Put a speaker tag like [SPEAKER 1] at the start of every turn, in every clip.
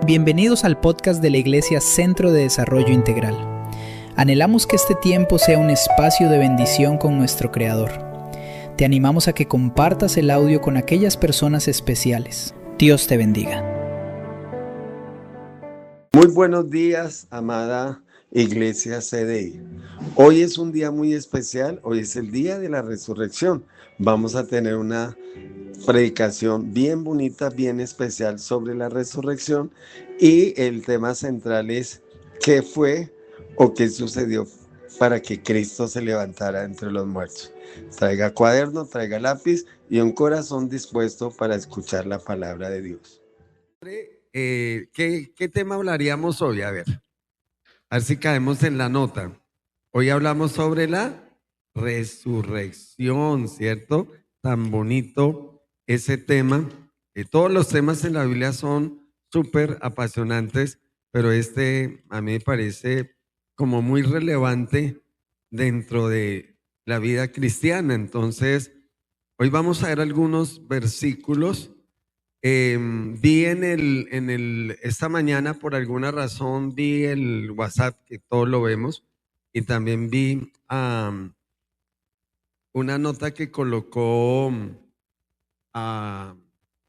[SPEAKER 1] Bienvenidos al podcast de la Iglesia Centro de Desarrollo Integral. Anhelamos que este tiempo sea un espacio de bendición con nuestro Creador. Te animamos a que compartas el audio con aquellas personas especiales. Dios te bendiga.
[SPEAKER 2] Muy buenos días, amada Iglesia CDI. Hoy es un día muy especial, hoy es el día de la resurrección. Vamos a tener una predicación bien bonita, bien especial sobre la resurrección, y el tema central es ¿qué fue o qué sucedió para que Cristo se levantara entre los muertos? Traiga cuaderno, traiga lápiz y un corazón dispuesto para escuchar la palabra de Dios.
[SPEAKER 3] ¿Qué tema hablaríamos hoy? A ver si caemos en la nota. Hoy hablamos sobre la resurrección, ¿cierto? Tan bonito ese tema. Todos los temas en la Biblia son súper apasionantes, pero este a mí me parece como muy relevante dentro de la vida cristiana. Entonces, hoy vamos a ver algunos versículos. Vi esta mañana, por alguna razón, vi el WhatsApp, que todos lo vemos, y también vi una nota que colocó a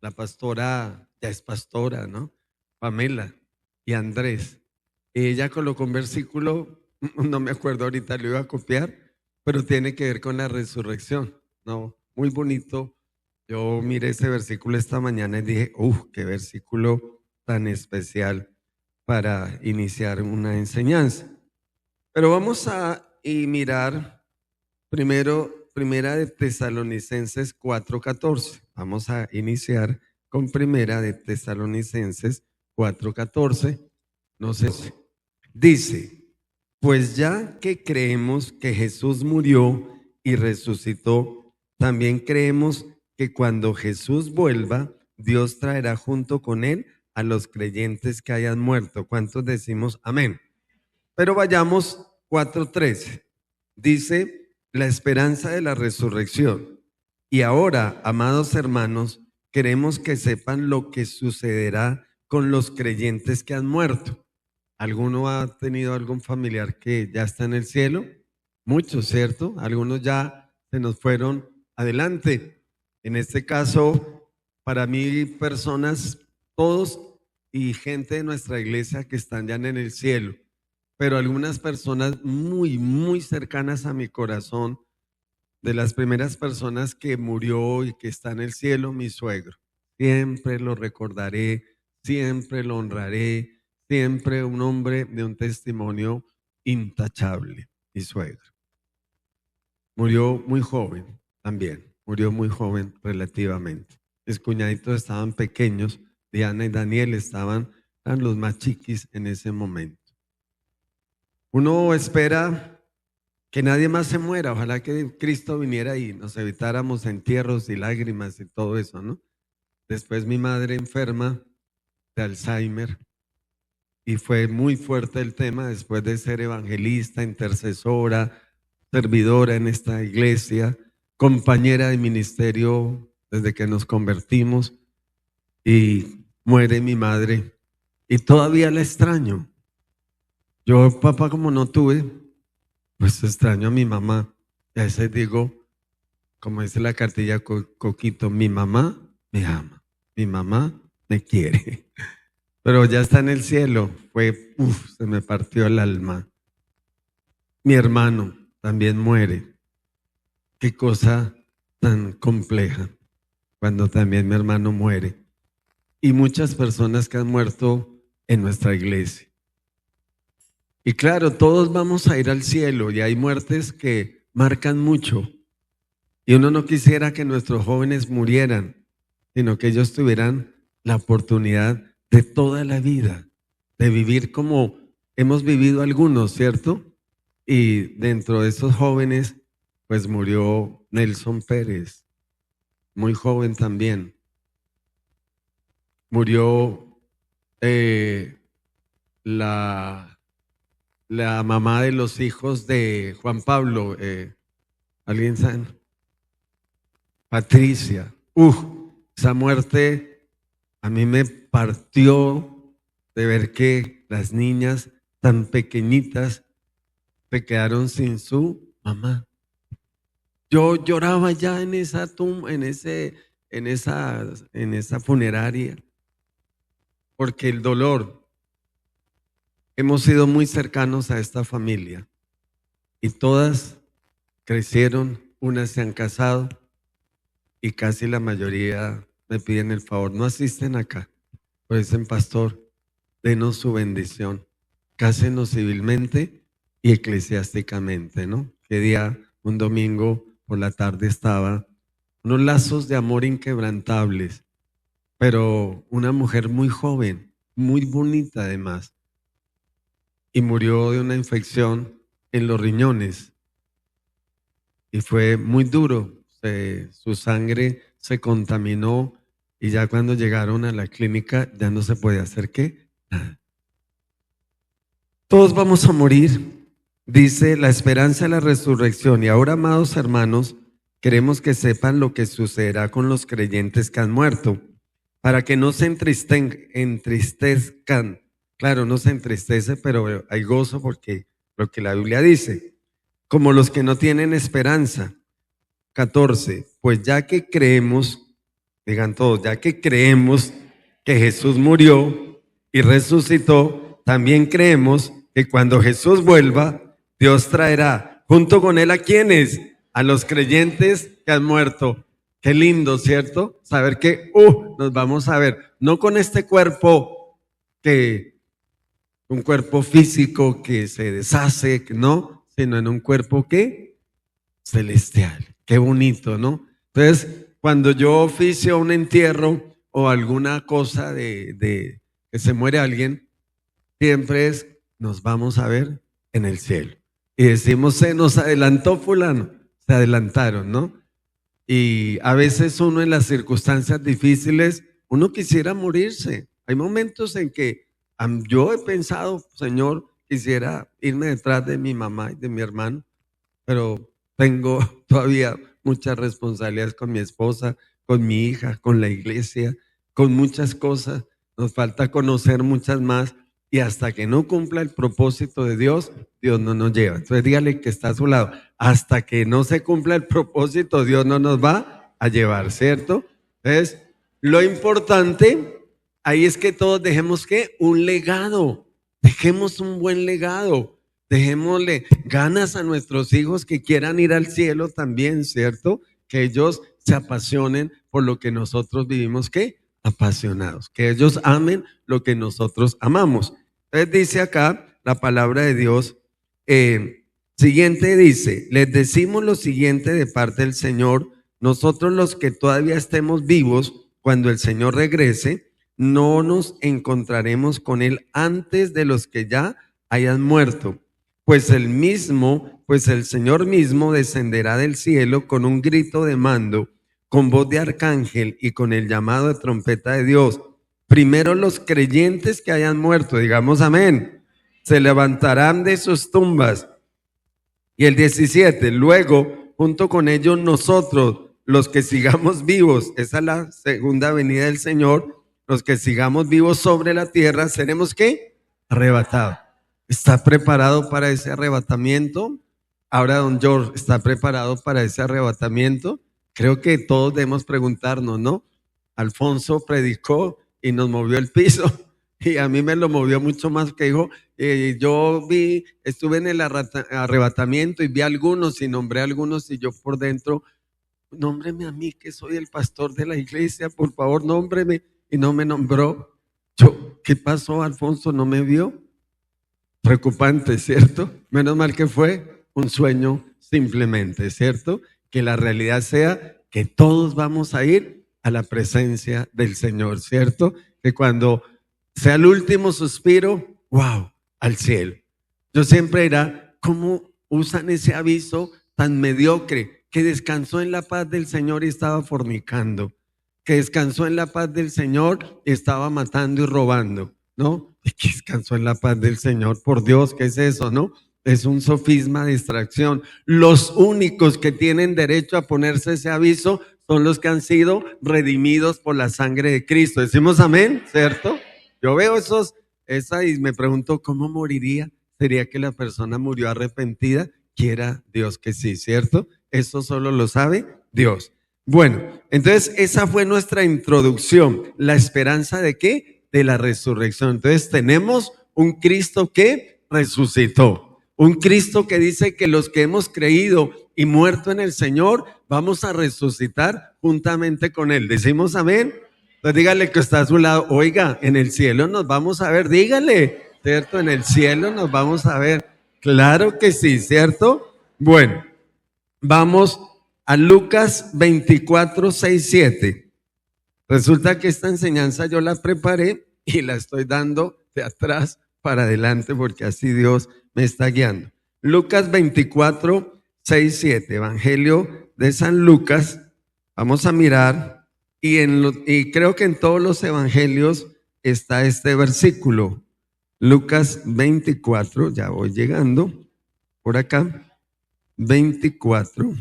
[SPEAKER 3] la pastora, ya es pastora, ¿no? Pamela y Andrés. Ella colocó un versículo, no me acuerdo ahorita, lo iba a copiar, pero tiene que ver con la resurrección, ¿no? Muy bonito. Yo miré ese versículo esta mañana y dije, qué versículo tan especial para iniciar una enseñanza. Pero vamos a mirar Primera de Tesalonicenses 4:14. Vamos a iniciar con Primera de Tesalonicenses 4:14. No sé si dice, pues ya que creemos que Jesús murió y resucitó, también creemos que cuando Jesús vuelva, Dios traerá junto con él a los creyentes que hayan muerto. ¿Cuántos decimos amén? Pero vayamos 4:13. Dice, la esperanza de la resurrección. Y ahora, amados hermanos, queremos que sepan lo que sucederá con los creyentes que han muerto. ¿Alguno ha tenido algún familiar que ya está en el cielo? Muchos, ¿cierto? Algunos ya se nos fueron adelante. En este caso, para mí, personas, todos y gente de nuestra iglesia que están ya en el cielo. Pero algunas personas muy, muy cercanas a mi corazón, de las primeras personas que murió y que está en el cielo, mi suegro. Siempre lo recordaré, siempre lo honraré, siempre un hombre de un testimonio intachable, mi suegro. Murió muy joven también, murió muy joven relativamente. Mis cuñaditos estaban pequeños, Diana y Daniel eran los más chiquis en ese momento. Uno espera que nadie más se muera. Ojalá que Cristo viniera y nos evitáramos entierros y lágrimas y todo eso, ¿no? Después mi madre enferma de Alzheimer y fue muy fuerte el tema después de ser evangelista, intercesora, servidora en esta iglesia, compañera de ministerio desde que nos convertimos, y muere mi madre y todavía la extraño. Yo, papá, como no tuve, pues extraño a mi mamá. Y a veces digo, como dice la cartilla Coquito, mi mamá me ama, mi mamá me quiere. Pero ya está en el cielo. Se me partió el alma. Mi hermano también muere. Qué cosa tan compleja cuando también mi hermano muere. Y muchas personas que han muerto en nuestra iglesia. Y claro, todos vamos a ir al cielo y hay muertes que marcan mucho. Y uno no quisiera que nuestros jóvenes murieran, sino que ellos tuvieran la oportunidad de toda la vida, de vivir como hemos vivido algunos, ¿cierto? Y dentro de esos jóvenes, pues murió Nelson Pérez, muy joven también. Murió la mamá de los hijos de Juan Pablo, ¿alguien sabe? Patricia. Esa muerte a mí me partió de ver que las niñas tan pequeñitas se quedaron sin su mamá. Yo lloraba ya en esa tumba, en esa funeraria, porque el dolor, hemos sido muy cercanos a esta familia y todas crecieron, unas se han casado y casi la mayoría me piden el favor, no asisten acá, pero dicen, pastor, denos su bendición, cásenos civilmente y eclesiásticamente, ¿no? Que día, un domingo por la tarde estaba, unos lazos de amor inquebrantables, pero una mujer muy joven, muy bonita además, y murió de una infección en los riñones y fue muy duro, su sangre se contaminó y ya cuando llegaron a la clínica ya no se podía hacer ¿qué? Nada. Todos vamos a morir, dice la esperanza de la resurrección. Y ahora, amados hermanos, queremos que sepan lo que sucederá con los creyentes que han muerto, para que no se entristezcan. Claro, no se entristece, pero hay gozo porque lo que la Biblia dice, como los que no tienen esperanza. 14, pues ya que creemos, digan todos, ya que creemos que Jesús murió y resucitó, también creemos que cuando Jesús vuelva, Dios traerá junto con él a quienes, a los creyentes que han muerto. Qué lindo, ¿cierto? Saber que nos vamos a ver, no con este cuerpo un cuerpo físico que se deshace, no, sino en un cuerpo que celestial. Qué bonito, ¿no? Entonces, cuando yo oficio un entierro o alguna cosa de que se muere alguien, siempre es, nos vamos a ver en el cielo. Y decimos, se nos adelantó fulano, se adelantaron, ¿no? Y a veces uno en las circunstancias difíciles, uno quisiera morirse. Hay momentos en que yo he pensado, Señor, quisiera irme detrás de mi mamá y de mi hermano, pero tengo todavía muchas responsabilidades con mi esposa, con mi hija, con la iglesia, con muchas cosas. Nos falta conocer muchas más y hasta que no cumpla el propósito de Dios, Dios no nos lleva. Entonces dígale que está a su lado. Hasta que no se cumpla el propósito, Dios no nos va a llevar, ¿cierto? Entonces, lo importante ahí es que todos dejemos ¿qué? Un legado. Dejemos un buen legado. Dejémosle ganas a nuestros hijos que quieran ir al cielo también, ¿cierto? Que ellos se apasionen por lo que nosotros vivimos, ¿qué? Apasionados. Que ellos amen lo que nosotros amamos. Entonces dice acá la palabra de Dios, siguiente dice, les decimos lo siguiente de parte del Señor, nosotros los que todavía estemos vivos, cuando el Señor regrese, no nos encontraremos con Él antes de los que ya hayan muerto. Pues el Señor mismo descenderá del cielo con un grito de mando, con voz de arcángel y con el llamado de trompeta de Dios. Primero los creyentes que hayan muerto, digamos amén, se levantarán de sus tumbas. Y el 17, luego, junto con ellos nosotros, los que sigamos vivos, esa es la segunda venida del Señor, los que sigamos vivos sobre la tierra, ¿seremos qué? Arrebatados. ¿Está preparado para ese arrebatamiento? Ahora, don George, ¿está preparado para ese arrebatamiento? Creo que todos debemos preguntarnos, ¿no? Alfonso predicó y nos movió el piso y a mí me lo movió mucho más, que dijo, yo estuve en el arrebatamiento y vi a algunos y nombré a algunos y yo por dentro, nómbreme a mí que soy el pastor de la iglesia, por favor, nómbreme, y no me nombró. ¿Qué pasó, Alfonso? ¿No me vio? Preocupante, ¿cierto? Menos mal que fue un sueño simplemente, ¿cierto? Que la realidad sea que todos vamos a ir a la presencia del Señor, ¿cierto? Que cuando sea el último suspiro, wow, al cielo. Yo siempre dirá, ¿cómo usan ese aviso tan mediocre? Que descansó en la paz del Señor y estaba fornicando, que descansó en la paz del Señor y estaba matando y robando, ¿no? Y que descansó en la paz del Señor, por Dios, ¿qué es eso, no? Es un sofisma de distracción. Los únicos que tienen derecho a ponerse ese aviso son los que han sido redimidos por la sangre de Cristo. Decimos amén, ¿cierto? Yo veo esa, y me pregunto cómo moriría. ¿Sería que la persona murió arrepentida? Quiera Dios que sí, ¿cierto? Eso solo lo sabe Dios. Bueno, entonces esa fue nuestra introducción. ¿La esperanza de qué? De la resurrección. Entonces tenemos un Cristo que resucitó. Un Cristo que dice que los que hemos creído y muerto en el Señor, vamos a resucitar juntamente con Él. ¿Decimos amén? Entonces dígale que está a su lado, oiga, en el cielo nos vamos a ver, dígale, ¿cierto? En el cielo nos vamos a ver. Claro que sí, ¿cierto? Bueno, vamos a Lucas 24, 6, 7. Resulta que esta enseñanza yo la preparé y la estoy dando de atrás para adelante porque así Dios me está guiando. Lucas 24, 6, 7, Evangelio de San Lucas. Vamos a mirar y creo que en todos los evangelios está este versículo. Lucas 24, ya voy llegando por acá. 24,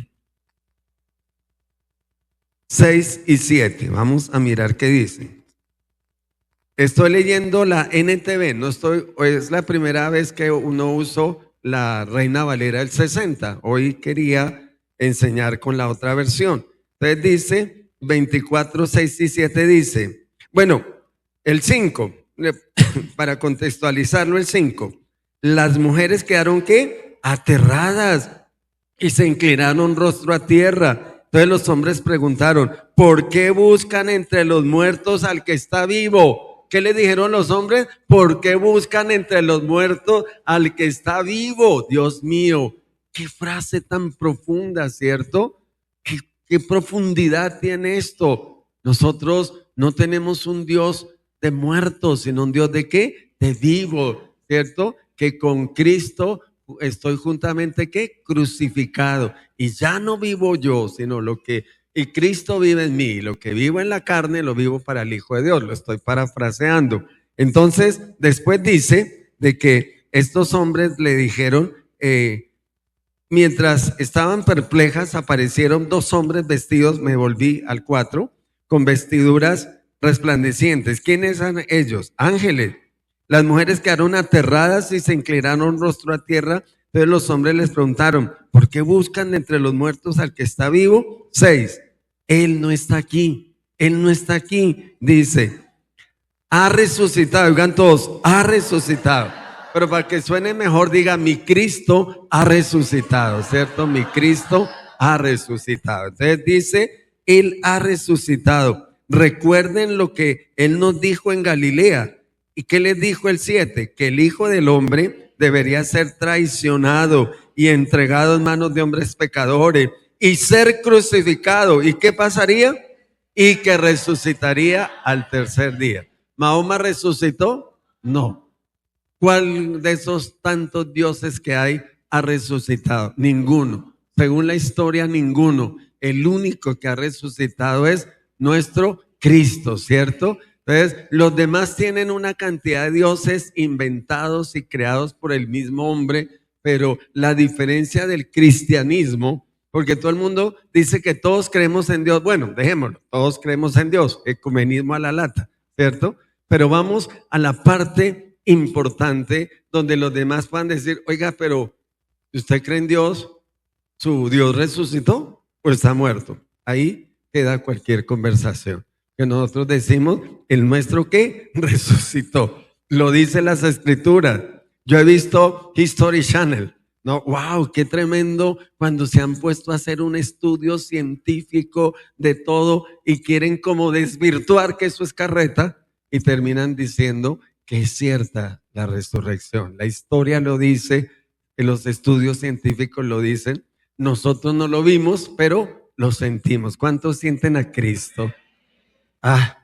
[SPEAKER 3] 6 y 7. Vamos a mirar qué dice. Estoy leyendo la NTV, es la primera vez que uno uso la Reina Valera del 60. Hoy quería enseñar con la otra versión. Entonces dice 24, 6 y 7 dice, bueno, el 5, para contextualizarlo el 5, las mujeres quedaron ¿qué? Aterradas y se inclinaron rostro a tierra. Entonces los hombres preguntaron, ¿por qué buscan entre los muertos al que está vivo? ¿Qué le dijeron los hombres? ¿Por qué buscan entre los muertos al que está vivo? Dios mío, qué frase tan profunda, ¿cierto? ¿Qué profundidad tiene esto? Nosotros no tenemos un Dios de muertos, sino un Dios de ¿qué? De vivo, ¿cierto? Que con Cristo estoy juntamente ¿qué? Crucificado. Y ya no vivo yo, sino y Cristo vive en mí. Lo que vivo en la carne lo vivo para el Hijo de Dios. Lo estoy parafraseando. Entonces, después dice de que estos hombres le dijeron, mientras estaban perplejas, aparecieron dos hombres vestidos, me volví al 4, con vestiduras resplandecientes. ¿Quiénes eran ellos? Ángeles. Las mujeres quedaron aterradas y se inclinaron rostro a tierra. Entonces los hombres les preguntaron, ¿por qué buscan entre los muertos al que está vivo? 6. Él no está aquí. Él no está aquí. Dice, ha resucitado. Oigan todos, ha resucitado. Pero para que suene mejor, diga, mi Cristo ha resucitado, ¿cierto? Mi Cristo ha resucitado. Entonces dice, Él ha resucitado. Recuerden lo que Él nos dijo en Galilea. ¿Y qué les dijo el 7? Que el Hijo del Hombre debería ser traicionado y entregado en manos de hombres pecadores y ser crucificado. ¿Y qué pasaría? Y que resucitaría al tercer día. ¿Mahoma resucitó? No. ¿Cuál de esos tantos dioses que hay ha resucitado? Ninguno. Según la historia, ninguno. El único que ha resucitado es nuestro Cristo, ¿cierto? Entonces, los demás tienen una cantidad de dioses inventados y creados por el mismo hombre, pero la diferencia del cristianismo, porque todo el mundo dice que todos creemos en Dios. Bueno, dejémoslo, todos creemos en Dios, ecumenismo a la lata, ¿cierto? Pero vamos a la parte importante donde los demás puedan decir, oiga, pero ¿usted cree en Dios? ¿Su Dios resucitó o está muerto? Ahí queda cualquier conversación. Que nosotros decimos, el nuestro ¿qué? Resucitó. Lo dice las escrituras. Yo he visto History Channel. No, wow, qué tremendo cuando se han puesto a hacer un estudio científico de todo y quieren como desvirtuar que eso es carreta y terminan diciendo que es cierta la resurrección. La historia lo dice, los estudios científicos lo dicen. Nosotros no lo vimos, pero lo sentimos. ¿Cuántos sienten a Cristo?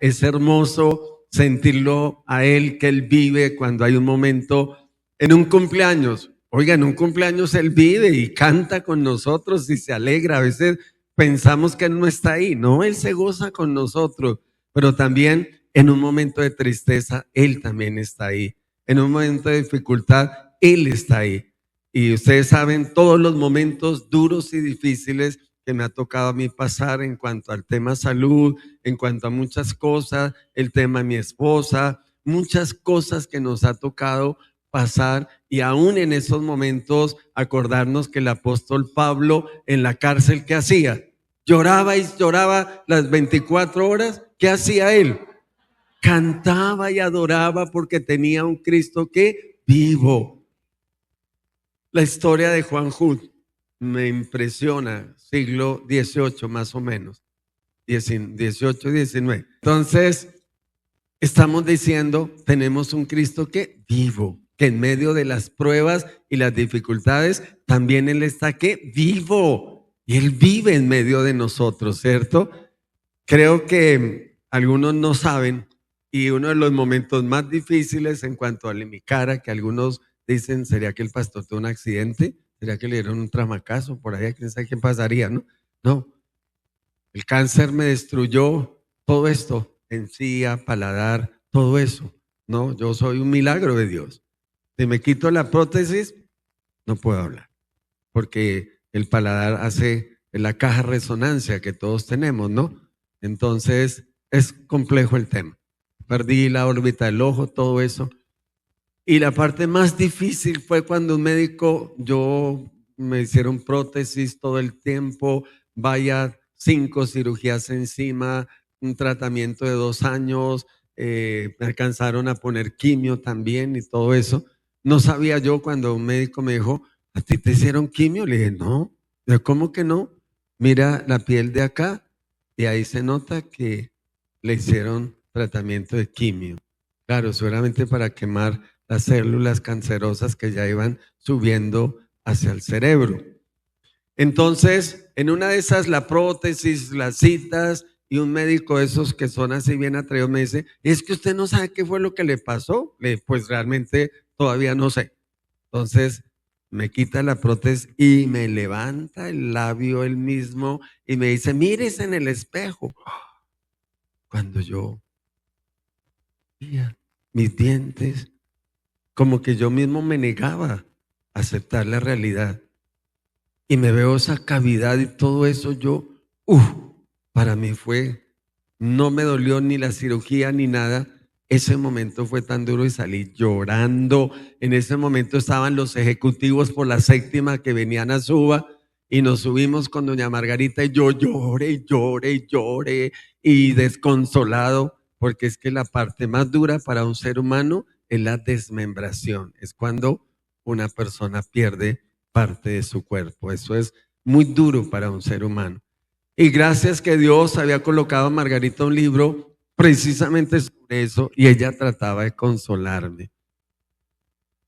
[SPEAKER 3] Es hermoso sentirlo a Él, que Él vive cuando hay un momento en un cumpleaños. Oiga, en un cumpleaños Él vive y canta con nosotros y se alegra. A veces pensamos que Él no está ahí. No, Él se goza con nosotros, pero también en un momento de tristeza, Él también está ahí. En un momento de dificultad, Él está ahí. Y ustedes saben todos los momentos duros y difíciles que me ha tocado a mí pasar en cuanto al tema salud, en cuanto a muchas cosas, el tema de mi esposa, muchas cosas que nos ha tocado pasar y aún en esos momentos acordarnos que el apóstol Pablo en la cárcel, ¿qué hacía? Lloraba y lloraba las 24 horas. ¿Qué hacía él? Cantaba y adoraba porque tenía un Cristo que vivo. La historia de Juan Hus me impresiona, siglo XVIII más o menos, 18 y 19. Entonces, estamos diciendo, tenemos un Cristo que vivo, que en medio de las pruebas y las dificultades, también Él está que vivo. Y Él vive en medio de nosotros, ¿cierto? Creo que algunos no saben, y uno de los momentos más difíciles en cuanto a mi cara, que algunos dicen, ¿sería que el pastor tuvo un accidente? ¿Sería que le dieron un tramacazo por ahí? ¿Quién sabe qué pasaría, no? No. El cáncer me destruyó todo esto, encía, paladar, todo eso. No, yo soy un milagro de Dios. Si me quito la prótesis, no puedo hablar, porque el paladar hace la caja de resonancia que todos tenemos, ¿no? Entonces, es complejo el tema. Perdí la órbita del ojo, todo eso. Y la parte más difícil fue cuando un médico, me hicieron prótesis todo el tiempo, vaya 5 cirugías encima, un tratamiento de 2 años, me alcanzaron a poner quimio también y todo eso. No sabía yo cuando un médico me dijo, ¿a ti te hicieron quimio? Le dije, no. ¿Cómo que no? Mira la piel de acá y ahí se nota que le hicieron tratamiento de quimio. Claro, seguramente para quemar las células cancerosas que ya iban subiendo hacia el cerebro. Entonces, en una de esas, la prótesis, las citas, y un médico de esos que son así bien atrevidos me dice, es que usted no sabe qué fue lo que le pasó. Pues realmente todavía no sé. Entonces, me quita la prótesis y me levanta el labio él mismo y me dice, mírese en el espejo. Cuando yo veía mis dientes, como que yo mismo me negaba a aceptar la realidad. Y me veo esa cavidad y todo eso, para mí no me dolió ni la cirugía ni nada. Ese momento fue tan duro y salí llorando. En ese momento estaban los ejecutivos por la 7ª que venían a Suba y nos subimos con doña Margarita y yo lloré y desconsolado, porque es que la parte más dura para un ser humano es la desmembración. Es cuando una persona pierde parte de su cuerpo. Eso es muy duro para un ser humano. Y gracias que Dios había colocado a Margarita un libro precisamente sobre eso y ella trataba de consolarme.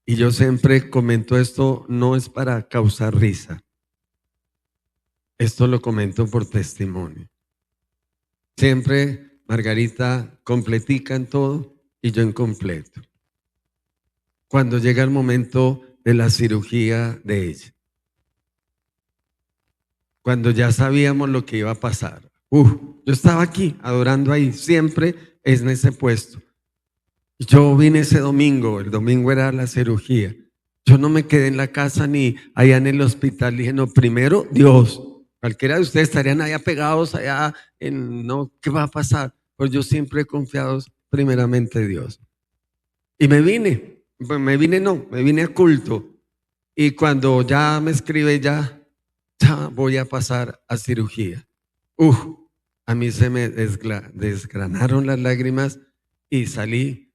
[SPEAKER 3] Y yo siempre comento esto, no es para causar risa. Esto lo comento por testimonio. Siempre Margarita completica en todo y yo incompleto. Cuando llega el momento de la cirugía de ella, cuando ya sabíamos lo que iba a pasar, yo estaba aquí adorando ahí, siempre es en ese puesto. Yo vine ese domingo, el domingo era la cirugía. Yo no me quedé en la casa ni allá en el hospital. Dije, no, primero Dios. Cualquiera de ustedes estarían allá pegados allá no, ¿qué va a pasar? Pues yo siempre he confiado primeramente en Dios. Y me vine a culto. Y cuando ya me escribe ya voy a pasar a cirugía. A mí se me desgranaron las lágrimas y salí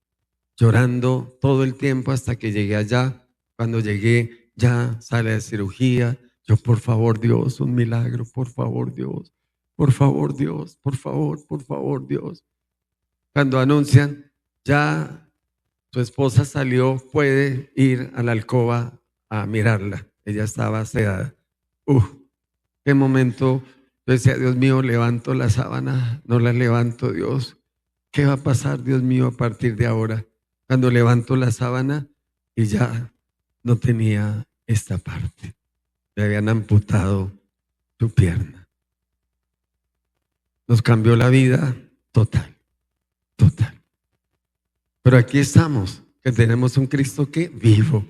[SPEAKER 3] llorando todo el tiempo hasta que llegué allá. Cuando llegué, ya sale de cirugía. Yo, por favor, Dios, un milagro, por favor, Dios, por favor, Dios, por favor, Dios. Cuando anuncian, ya su esposa salió, puede ir a la alcoba a mirarla. Ella estaba sedada. Qué momento. Yo decía, Dios mío, levanto la sábana, no la levanto, Dios. ¿Qué va a pasar, Dios mío, a partir de ahora? Cuando levanto la sábana y ya no tenía esta parte. Le habían amputado su pierna. Nos cambió la vida total. Pero aquí estamos, que tenemos un Cristo que vivo,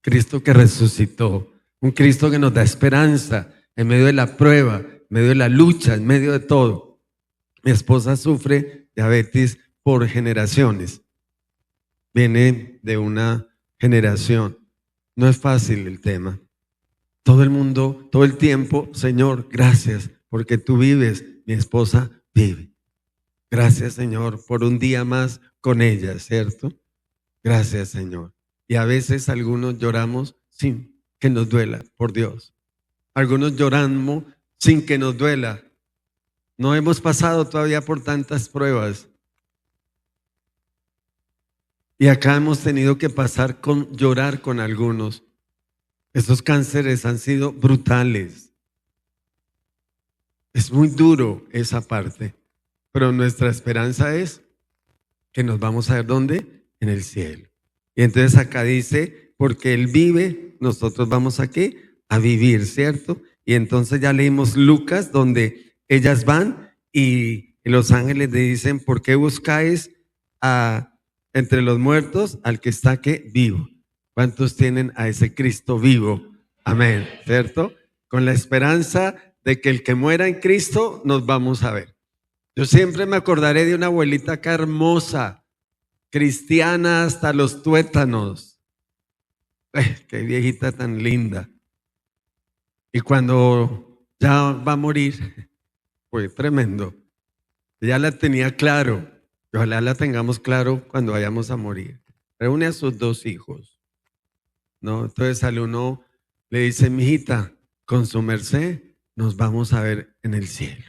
[SPEAKER 3] Cristo que resucitó, un Cristo que nos da esperanza en medio de la prueba, en medio de la lucha, en medio de todo. Mi esposa sufre diabetes por generaciones. viene de una generación. No es fácil el tema. Todo el mundo, todo el tiempo, Señor, gracias porque tú vives, mi esposa vive. Gracias, Señor, por un día más con ella, ¿cierto? Gracias, Señor. Y a veces algunos lloramos sin que nos duela, por Dios. Algunos lloramos sin que nos duela. No hemos pasado todavía por tantas pruebas. Y acá hemos tenido que pasar con llorar con algunos. Estos cánceres han sido brutales. Es muy duro esa parte. Pero nuestra esperanza es que nos vamos a ver ¿dónde? En el cielo. Y entonces acá dice, porque Él vive, nosotros vamos a ¿qué? A vivir, ¿cierto? Y entonces ya leímos Lucas, donde ellas van y los ángeles le dicen, ¿por qué buscáis entre los muertos al que está ¿qué? Vivo? ¿Cuántos tienen a ese Cristo vivo? Amén, ¿cierto? Con la esperanza de que el que muera en Cristo nos vamos a ver. Yo siempre me acordaré de una abuelita acá hermosa, cristiana hasta los tuétanos. Qué viejita tan linda. Y cuando ya va a morir, fue tremendo. Ella la tenía claro. Ojalá la tengamos claro cuando vayamos a morir. Reúne a sus 2 hijos, ¿no? Entonces al uno le dice, mijita, con su merced nos vamos a ver en el cielo.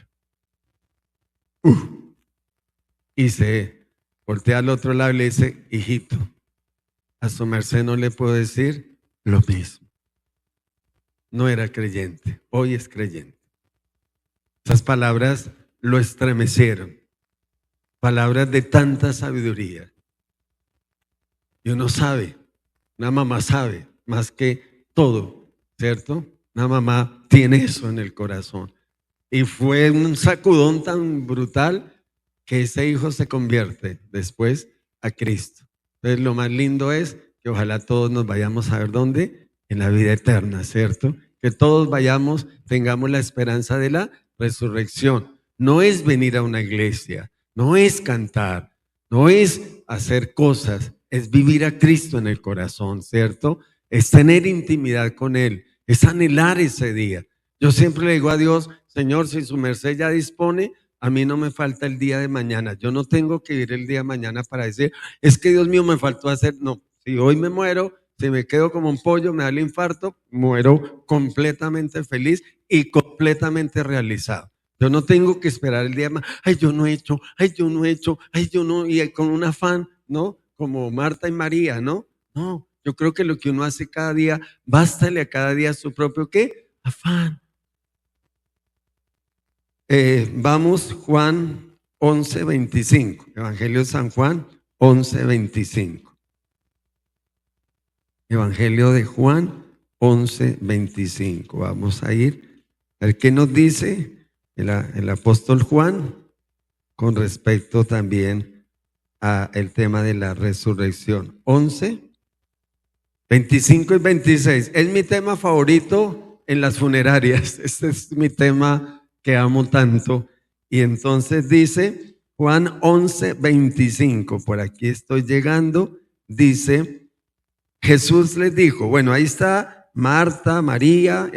[SPEAKER 3] Y se voltea al otro lado y le dice, hijito, a su merced no le puedo decir lo mismo. No era creyente, hoy es creyente. Esas palabras lo estremecieron. Palabras de tanta sabiduría. Y uno sabe, una mamá sabe más que todo, ¿cierto? Una mamá tiene eso en el corazón. Y fue un sacudón tan brutal que ese hijo se convierte después a Cristo. Entonces lo más lindo es que ojalá todos nos vayamos a ver dónde, en la vida eterna, ¿cierto? Que todos vayamos, tengamos la esperanza de la resurrección. No es venir a una iglesia, no es cantar, no es hacer cosas, es vivir a Cristo en el corazón, ¿cierto? Es tener intimidad con Él, es anhelar ese día. Yo siempre le digo a Dios, Señor, si su merced ya dispone, a mí no me falta el día de mañana. Yo no tengo que vivir el día de mañana para decir, es que Dios mío me faltó hacer. No, si hoy me muero, si me quedo como un pollo, me da el infarto, muero completamente feliz y completamente realizado. Yo no tengo que esperar el día de mañana. Ay, yo no he hecho, ay, yo no he hecho, ay, yo no, y con un afán, ¿no? Como Marta y María, ¿no? No, yo creo que lo que uno hace cada día, bástale a cada día su propio, ¿qué? Afán. Vamos, Juan 11:25, Evangelio de San Juan 11:25. Evangelio de Juan 11:25. Vamos a ir a ver qué nos dice el apóstol Juan con respecto también al tema de la resurrección. 11:25 y 26. Es mi tema favorito en las funerarias. Este es mi tema que amo tanto. Y entonces dice Juan 11:25, por aquí estoy llegando, dice, Jesús les dijo, bueno, ahí está Marta, María,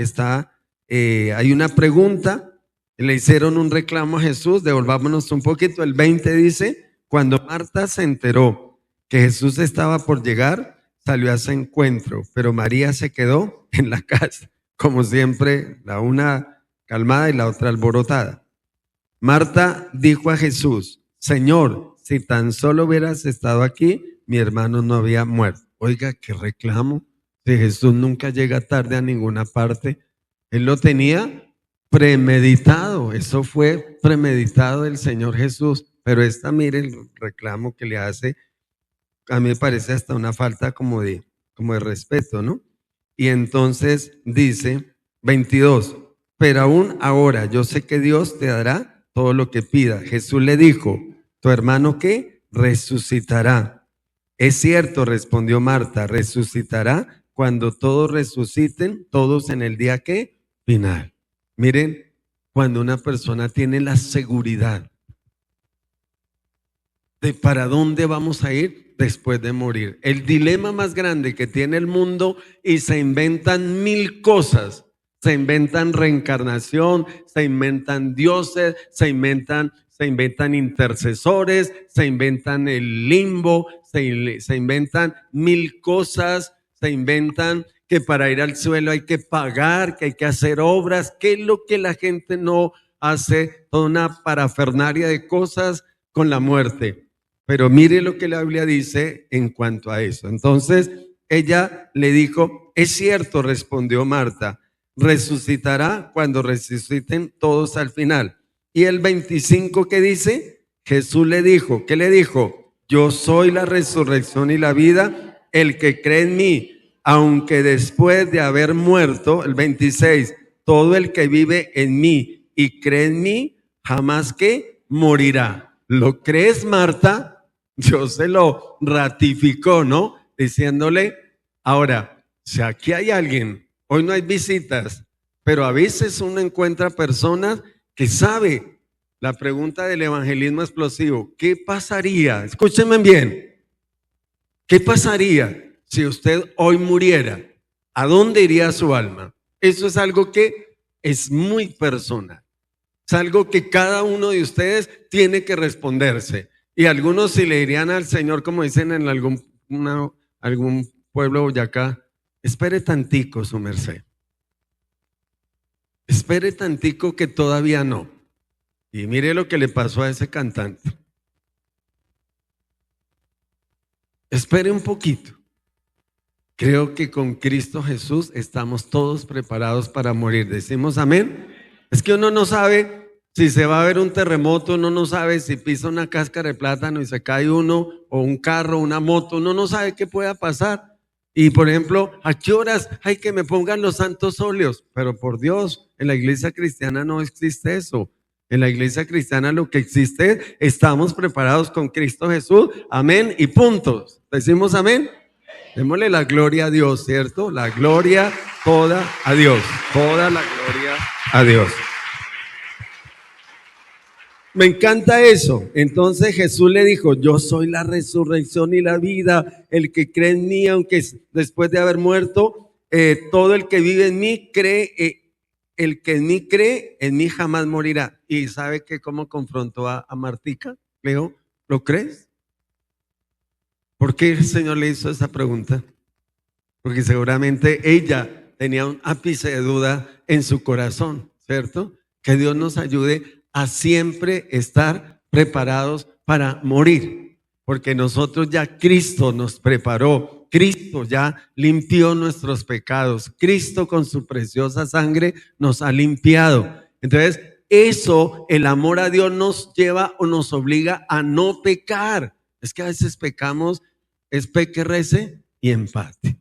[SPEAKER 3] hay una pregunta, le hicieron un reclamo a Jesús, devolvámonos un poquito, el 20 dice, cuando Marta se enteró que Jesús estaba por llegar, salió a su encuentro, pero María se quedó en la casa, como siempre, la una calmada y la otra alborotada. Marta dijo a Jesús, Señor, si tan solo hubieras estado aquí, mi hermano no había muerto. Oiga, qué reclamo. Si Jesús nunca llega tarde a ninguna parte, Él lo tenía premeditado. Eso fue premeditado del Señor Jesús. Pero mire, el reclamo que le hace, a mí me parece hasta una falta como de respeto, ¿no? Y entonces dice, 22, pero aún ahora yo sé que Dios te dará todo lo que pida. Jesús le dijo, ¿tu hermano qué? Resucitará. Es cierto, respondió Marta, resucitará cuando todos resuciten, todos en el día ¿qué? Final. Miren, cuando una persona tiene la seguridad de para dónde vamos a ir después de morir. El dilema más grande que tiene el mundo, y se inventan mil cosas. Se inventan reencarnación, se inventan dioses, se inventan intercesores, se inventan el limbo, se inventan mil cosas, se inventan que para ir al cielo hay que pagar, que hay que hacer obras, que es lo que la gente no hace, toda una parafernalia de cosas con la muerte. Pero mire lo que la Biblia dice en cuanto a eso. Entonces ella le dijo, es cierto, respondió Marta, resucitará cuando resuciten todos al final. Y el 25, ¿qué dice? Jesús le dijo, ¿qué le dijo? Yo soy la resurrección y la vida, el que cree en mí, aunque después de haber muerto, el 26, todo el que vive en mí y cree en mí, jamás que morirá. ¿Lo crees, Marta? Dios se lo ratificó, ¿no? Diciéndole, ahora, si aquí hay alguien, hoy no hay visitas, pero a veces uno encuentra personas que sabe la pregunta del evangelismo explosivo. ¿Qué pasaría? Escúchenme bien. ¿Qué pasaría si usted hoy muriera? ¿A dónde iría su alma? Eso es algo que es muy personal. Es algo que cada uno de ustedes tiene que responderse. Y algunos si le dirían al Señor, como dicen en algún pueblo de Boyacá, espere tantico, su merced. Espere tantico que todavía no. Y mire lo que le pasó a ese cantante. Espere un poquito. Creo que con Cristo Jesús estamos todos preparados para morir. Decimos amén. Es que uno no sabe si se va a ver un terremoto, uno no sabe si pisa una cáscara de plátano y se cae uno, o un carro, una moto, uno no sabe qué pueda pasar. Y por ejemplo, ¿a qué horas hay que me pongan los santos óleos? Pero por Dios, en la iglesia cristiana no existe eso. En la iglesia cristiana lo que existe es, estamos preparados con Cristo Jesús, amén y puntos. ¿Decimos amén? Démosle la gloria a Dios, ¿cierto? La gloria toda a Dios, toda la gloria a Dios. Me encanta eso. Entonces Jesús le dijo, yo soy la resurrección y la vida, el que cree en mí, aunque después de haber muerto, todo el que vive en mí cree, el que en mí cree, en mí jamás morirá. ¿Y sabe que cómo confrontó a Martica? Le dijo, ¿lo crees? ¿Por qué el Señor le hizo esa pregunta? Porque seguramente ella tenía un ápice de duda en su corazón, ¿cierto? Que Dios nos ayude a siempre estar preparados para morir, porque nosotros ya Cristo nos preparó, Cristo ya limpió nuestros pecados, Cristo con su preciosa sangre nos ha limpiado. Entonces, eso, el amor a Dios nos lleva o nos obliga a no pecar. Es que a veces pecamos, es peque, rece y empate.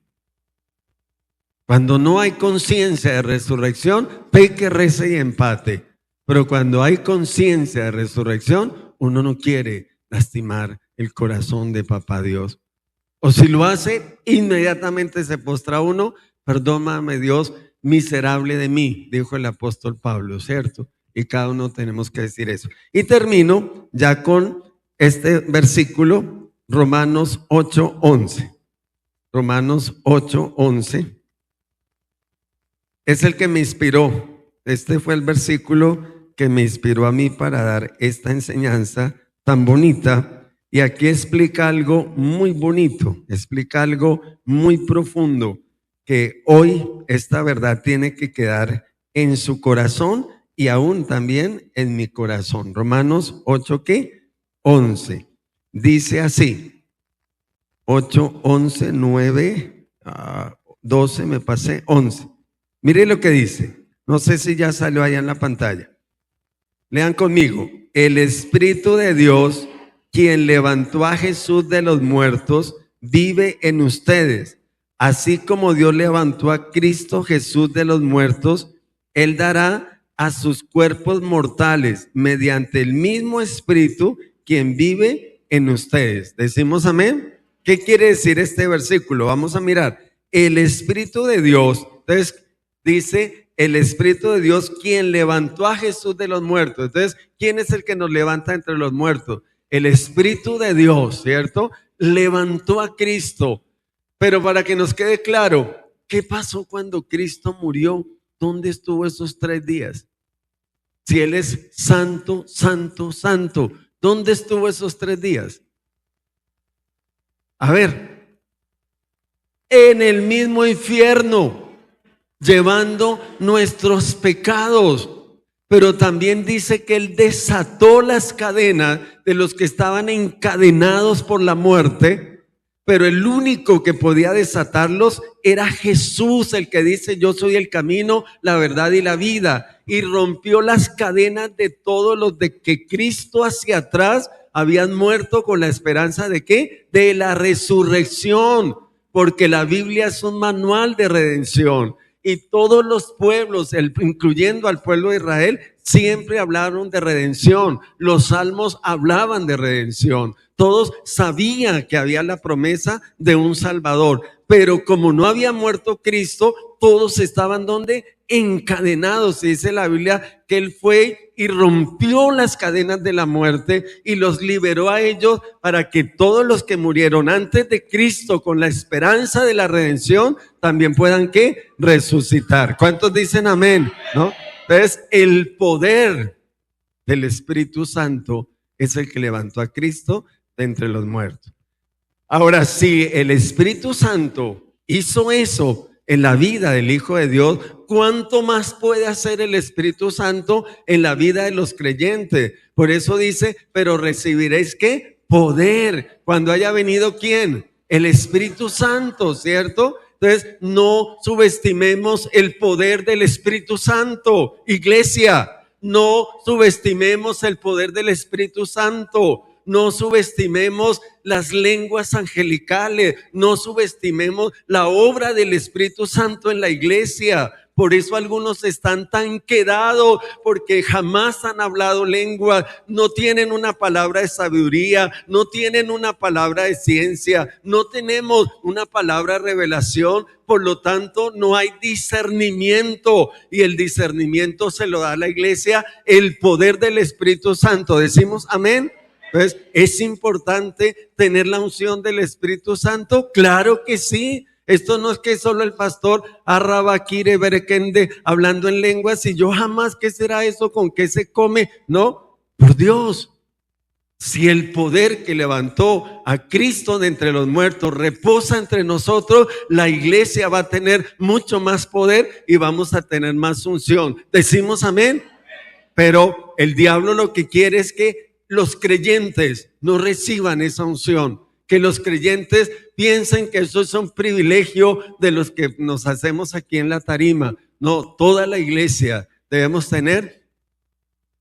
[SPEAKER 3] Cuando no hay conciencia de resurrección, peque, rece y empate. Pero cuando hay conciencia de resurrección, uno no quiere lastimar el corazón de Papá Dios. O si lo hace, inmediatamente se postra uno, perdóname Dios, miserable de mí, dijo el apóstol Pablo, ¿cierto? Y cada uno tenemos que decir eso. Y termino ya con este versículo, Romanos 8:11. Romanos 8:11. Es el que me inspiró. Este fue el versículo que me inspiró a mí para dar esta enseñanza tan bonita. Y aquí explica algo muy bonito, explica algo muy profundo, que hoy esta verdad tiene que quedar en su corazón y aún también en mi corazón. Romanos 8, ¿qué? 11. Dice así, 8, 11, 9, 12 me pasé, 11. Mire lo que dice, no sé si ya salió allá en la pantalla. Lean conmigo, el Espíritu de Dios, quien levantó a Jesús de los muertos, vive en ustedes. Así como Dios levantó a Cristo Jesús de los muertos, Él dará a sus cuerpos mortales mediante el mismo Espíritu, quien vive en ustedes. ¿Decimos amén? ¿Qué quiere decir este versículo? Vamos a mirar. El Espíritu de Dios, entonces dice el Espíritu de Dios, quien levantó a Jesús de los muertos. Entonces, ¿quién es el que nos levanta entre los muertos? el Espíritu de Dios, ¿cierto? Levantó a Cristo. Pero para que nos quede claro, ¿qué pasó cuando Cristo murió? ¿Dónde estuvo esos 3 días? Si Él es santo, santo, santo, ¿dónde estuvo esos 3 días? A ver, en el mismo infierno, llevando nuestros pecados. Pero también dice que Él desató las cadenas de los que estaban encadenados por la muerte, pero el único que podía desatarlos era Jesús, el que dice: yo soy el camino, la verdad y la vida, y rompió las cadenas de todos los de que Cristo hacia atrás habían muerto con la esperanza ¿de qué? De la resurrección, porque la Biblia es un manual de redención. Y todos los pueblos, incluyendo al pueblo de Israel, siempre hablaron de redención. Los salmos hablaban de redención. Todos sabían que había la promesa de un Salvador. Pero como no había muerto Cristo, todos estaban ¿dónde? Encadenados. Y dice la Biblia que Él fue y rompió las cadenas de la muerte y los liberó a ellos para que todos los que murieron antes de Cristo con la esperanza de la redención también puedan ¿qué? Resucitar. ¿Cuántos dicen amén? ¿No? Entonces, el poder del Espíritu Santo es el que levantó a Cristo de entre los muertos. Ahora, si el Espíritu Santo hizo eso en la vida del Hijo de Dios, ¿cuánto más puede hacer el Espíritu Santo en la vida de los creyentes? Por eso dice, pero recibiréis ¿qué? Poder. Cuando haya venido ¿quién? El Espíritu Santo, ¿cierto? Entonces, no subestimemos el poder del Espíritu Santo. Iglesia, no subestimemos el poder del Espíritu Santo. No subestimemos las lenguas angelicales, no subestimemos la obra del Espíritu Santo en la iglesia. Por eso algunos están tan quedados, porque jamás han hablado lengua, no tienen una palabra de sabiduría, no tienen una palabra de ciencia, no tenemos una palabra de revelación. Por lo tanto, no hay discernimiento, y el discernimiento se lo da a la iglesia el poder del Espíritu Santo. ¿Decimos amén? Entonces, ¿es importante tener la unción del Espíritu Santo? Claro que sí. Esto no es que solo el pastor Arrabakire Berekende hablando en lenguas y yo jamás, ¿qué será eso? ¿Con qué se come? No, por Dios. Si el poder que levantó a Cristo de entre los muertos reposa entre nosotros, la iglesia va a tener mucho más poder y vamos a tener más unción. ¿Decimos amén? Pero el diablo lo que quiere es que los creyentes no reciban esa unción, que los creyentes piensen que eso es un privilegio de los que nos hacemos aquí en la tarima. No, toda la iglesia debemos tener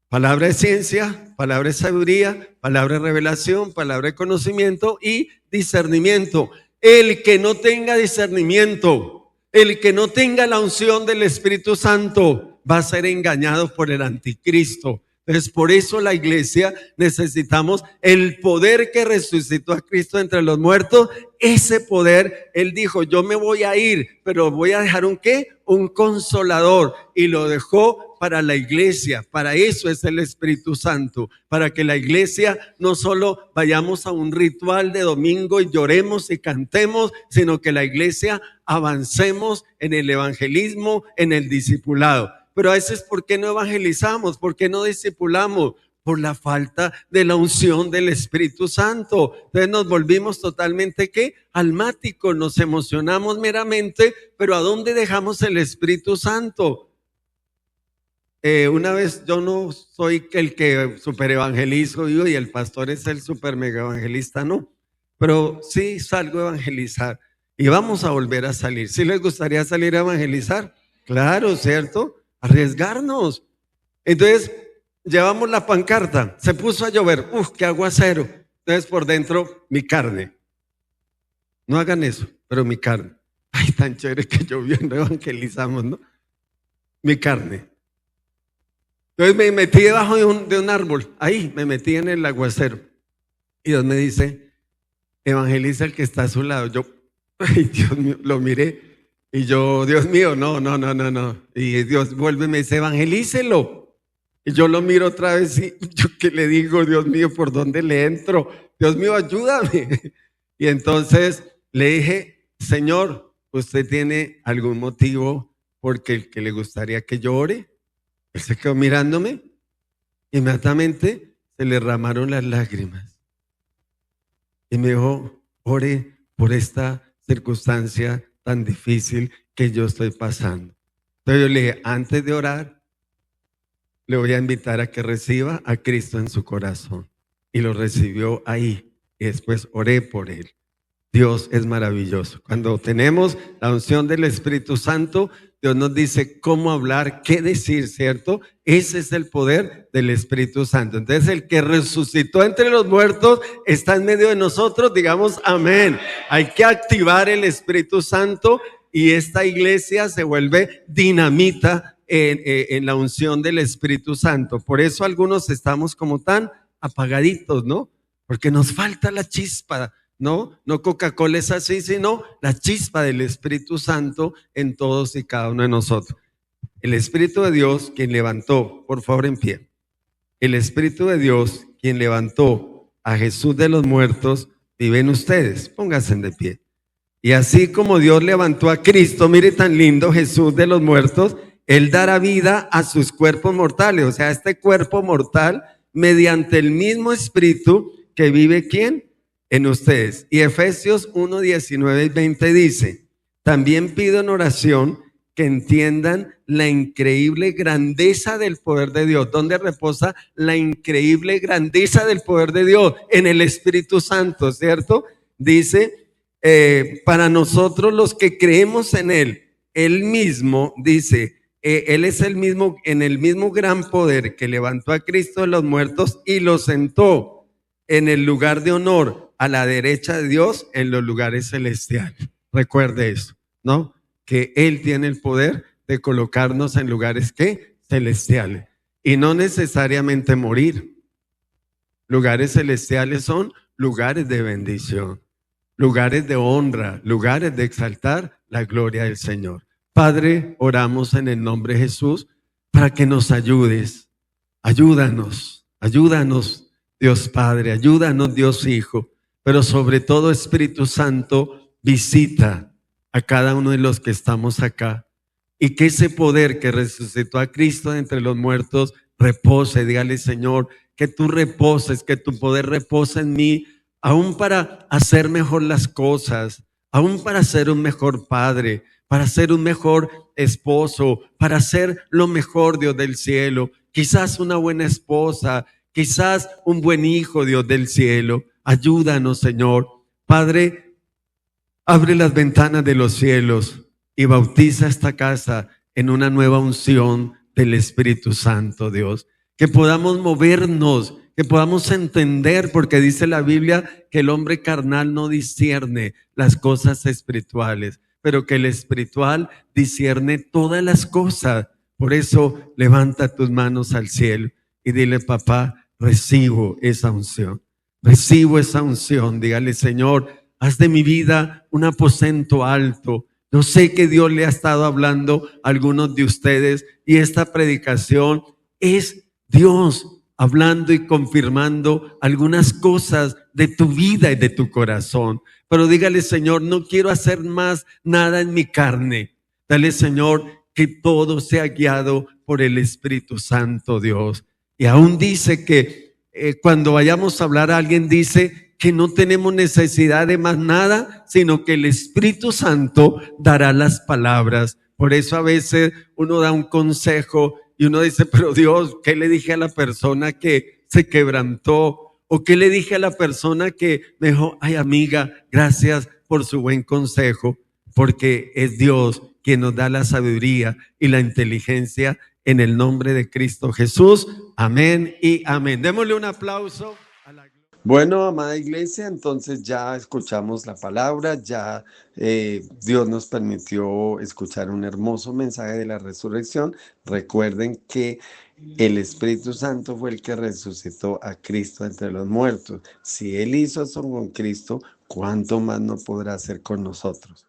[SPEAKER 3] palabra de ciencia, palabra de sabiduría, palabra de revelación, palabra de conocimiento y discernimiento. El que no tenga discernimiento, el que no tenga la unción del Espíritu Santo, va a ser engañado por el anticristo. Entonces, por eso la iglesia necesitamos el poder que resucitó a Cristo entre los muertos. Ese poder, Él dijo, yo me voy a ir, pero voy a dejar ¿un qué? Un consolador. Y lo dejó para la iglesia. Para eso es el Espíritu Santo. Para que la iglesia no solo vayamos a un ritual de domingo y lloremos y cantemos, sino que la iglesia avancemos en el evangelismo, en el discipulado. Pero a veces, ¿por qué no evangelizamos? ¿Por qué no discipulamos? Por la falta de la unción del Espíritu Santo. Entonces nos volvimos totalmente ¿qué? Almáticos, nos emocionamos meramente, pero ¿a dónde dejamos el Espíritu Santo? Una vez, yo no soy el que super evangelizo y el pastor es el super mega evangelista, no, pero sí salgo a evangelizar y vamos a volver a salir. ¿Sí les gustaría salir a evangelizar? Claro, ¿cierto? Arriesgarnos. Entonces llevamos la pancarta, se puso a llover, qué aguacero. Entonces por dentro, mi carne. No hagan eso, pero mi carne. Ay, tan chévere que lloviendo evangelizamos, ¿no? Mi carne. Entonces me metí debajo de un árbol, ahí me metí en el aguacero. Y Dios me dice, evangeliza el que está a su lado. Yo, ay, Dios mío, lo miré. Y yo, Dios mío, no. Y Dios vuelve y me dice, evangelícelo. Y yo lo miro otra vez y yo qué le digo, Dios mío, ¿por dónde le entro? Dios mío, ayúdame. Y entonces le dije, Señor, ¿usted tiene algún motivo porque el que le gustaría que yo ore? Él se quedó mirándome. Inmediatamente se le derramaron las lágrimas. Y me dijo, ore por esta circunstancia tan difícil que yo estoy pasando. Entonces yo le dije, antes de orar, le voy a invitar a que reciba a Cristo en su corazón. Y lo recibió ahí. Y después oré por él. Dios es maravilloso. Cuando tenemos la unción del Espíritu Santo, Dios nos dice cómo hablar, qué decir, ¿cierto? Ese es el poder del Espíritu Santo. Entonces, el que resucitó entre los muertos está en medio de nosotros. Digamos amén. Hay que activar el Espíritu Santo y esta iglesia se vuelve dinamita en la unción del Espíritu Santo. Por eso algunos estamos como tan apagaditos, ¿no? Porque nos falta la chispa. No Coca-Cola es así, sino la chispa del Espíritu Santo en todos y cada uno de nosotros. El Espíritu de Dios, quien levantó, por favor en pie, el Espíritu de Dios, quien levantó a Jesús de los muertos, vive en ustedes. Pónganse de pie. Y así como Dios levantó a Cristo, mire tan lindo, Jesús de los muertos, Él dará vida a sus cuerpos mortales. O sea, este cuerpo mortal, mediante el mismo Espíritu que vive, ¿quién? En ustedes. Y Efesios 1, 19 y 20 dice, también pido en oración que entiendan la increíble grandeza del poder de Dios. ¿Dónde reposa la increíble grandeza del poder de Dios? En el Espíritu Santo, ¿cierto? Dice, para nosotros los que creemos en Él mismo, dice, Él es el mismo, en el mismo gran poder que levantó a Cristo de los muertos y lo sentó en el lugar de honor a la derecha de Dios en los lugares celestiales. Recuerde eso, ¿no? Que Él tiene el poder de colocarnos en lugares ¿qué? Celestiales. Y no necesariamente morir. Lugares celestiales son lugares de bendición, lugares de honra, lugares de exaltar la gloria del Señor. Padre, oramos en el nombre de Jesús para que nos ayudes. Ayúdanos, Dios Padre, ayúdanos, Dios Hijo. Pero sobre todo, Espíritu Santo, visita a cada uno de los que estamos acá y que ese poder que resucitó a Cristo de entre los muertos repose. Dígale, Señor, que tú reposes, que tu poder repose en mí, aún para hacer mejor las cosas, aún para ser un mejor padre, para ser un mejor esposo, para ser lo mejor, Dios del cielo, quizás una buena esposa, quizás un buen hijo, Dios del cielo. Ayúdanos, Señor. Padre, abre las ventanas de los cielos y bautiza esta casa en una nueva unción del Espíritu Santo, Dios. Que podamos movernos, que podamos entender, porque dice la Biblia que el hombre carnal no discierne las cosas espirituales, pero que el espiritual discierne todas las cosas. Por eso levanta tus manos al cielo y dile, papá, recibo esa unción. Recibo esa unción. Dígale, Señor, haz de mi vida un aposento alto. Yo sé que Dios le ha estado hablando a algunos de ustedes y esta predicación es Dios hablando y confirmando algunas cosas de tu vida y de tu corazón. Pero dígale, Señor, no quiero hacer más nada en mi carne. Dale, Señor, que todo sea guiado por el Espíritu Santo, Dios. Y aún dice que cuando vayamos a hablar a alguien, dice que no tenemos necesidad de más nada, sino que el Espíritu Santo dará las palabras. Por eso a veces uno da un consejo y uno dice, pero Dios, ¿qué le dije a la persona que se quebrantó? ¿O qué le dije a la persona que me dijo, ay amiga, gracias por su buen consejo? Porque es Dios quien nos da la sabiduría y la inteligencia en el nombre de Cristo Jesús. Amén y amén. Démosle un aplauso a la gloria.
[SPEAKER 2] Bueno, amada iglesia, entonces ya escuchamos la palabra, ya Dios nos permitió escuchar un hermoso mensaje de la resurrección. Recuerden que el Espíritu Santo fue el que resucitó a Cristo entre los muertos. Si Él hizo eso con Cristo, ¿cuánto más no podrá hacer con nosotros?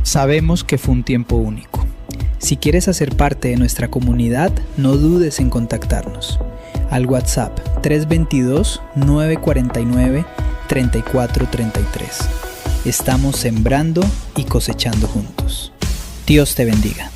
[SPEAKER 1] Sabemos que fue un tiempo único. Si quieres hacer parte de nuestra comunidad, no dudes en contactarnos. Al WhatsApp 322-949-3433. Estamos sembrando y cosechando juntos. Dios te bendiga.